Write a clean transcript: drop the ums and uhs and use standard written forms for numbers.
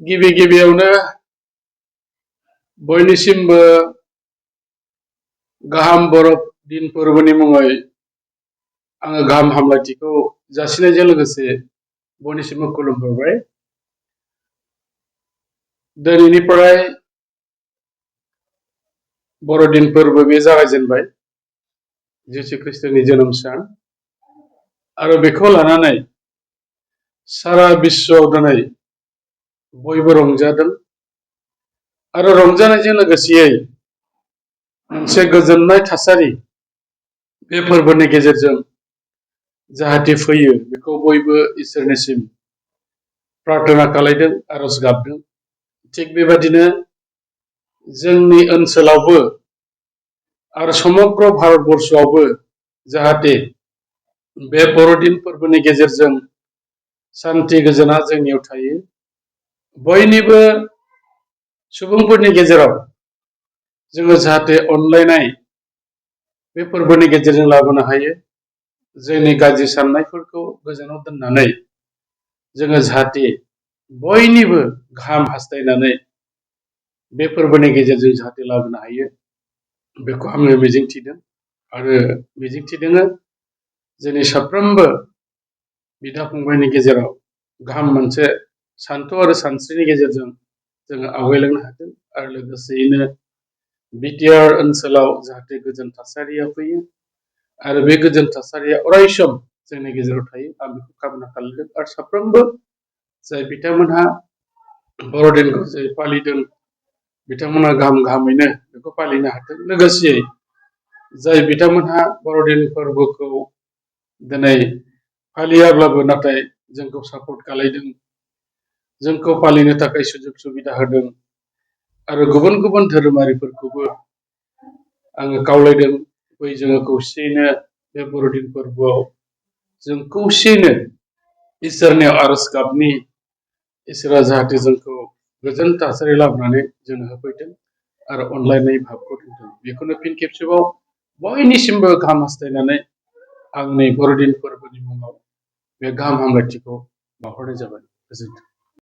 गिबि गिबियावनो बयनिसिमबो गाहाम बरफ दिन फोरबोनि मुङै आङो गाहाम हामलायथिखौ जासिनायजों लोगोसे बयनिसिमबो खुलुमहरबाय। दिनैनिफ्राय बर'दिन फोरबो बे जागायजेनबाय, जिसु ख्रिस्टनि जोनोम सान, आरो बेखौ लानानै सारा बिश्वआव दिनै बयबो रंजादों आरो रंजानायजों लोगोसेयै मोनसे गोजोननाय थासारि बे फोरबोनि गेजेरजों जाहाथे फैयो बेखौ बयबो इसोरनिसिम प्रार्थना खालायदों, आरज गाबदों। थिग बेबादिनो जोंनि ओनसोलावबो आरो समग्र भारतबर्षआवबो जाहाथे बे बर'दिन फोरबोनि गेजेरजों शान्ति गोजोना जोंनियाव थायो, बयनिबो सुबुंफोरनि गेजेराव जोङो जाहाथे अनलायनाय बे फोरबोनि गेजेरजों लाबोनो हायो। जोंनि गाज्रि साननायफोरखौ गोजानाव दोननानै जोङो जाहाथे बयनिबो गाहाम हास्थायनानै बे फोरबोनि गेजेरजों जाहाथे लाबोनो हायो, बेखौ आङो मिजिंथिदों आरो मिजिंथिदों जोंनि साफ्रोमबो बिदा फंबायनि गेजेराव गाहाम मोनसे सानथौ आरो सानस्रिनि गेजेरजों जोङो आवगायलांनो हाथों, आरो लोगोसेयैनो बिटिआर ओनसोलाव जाहाथे गोजोन थासारिया फैयो आरो बे गोजोन थासारिया अरायसम जोंनि गेजेराव थायो, आं बेखौ कामना खालामदों। आरो साफ्रोमबो जाय बिथांमोनहा बर'दिनखौ जाय फालिदों बिथांमोना गाहामैनो बेखौ फालिनो हाथों। लोगोसेयै जाय बिथांमोनहा बर'दिन फोरबोखौ दिनै फालियाब्लाबो नाथाय जोंखौ सापर्ट खालायदों, जोंखौ फालिनो थाखाय सुजुग सुबिदा होदों, आरो गुबुन गुबुन धोरोमारिफोरखौबो आङो खावलायदों, फै जोङो खौसेयैनो बे बर'दिन फोरबोआव जों खौसेयैनो इसोरनियाव आरज गाबनि, इसोरा जाहाथे जोंखौ गोजोन थासारि लाबोनानै जोंनो होफैथों आरो अनलायनाय भाबखौ दोनथों। बेखौनो फिन खेबसेबाव बयनिसिमबो गाहाम हास्थायनानै आंनि बर'दिन फोरबोनि मुङाव बे गाहाम हामलायथिखौ बावहरनाय जाबाय। गोजोन्थों।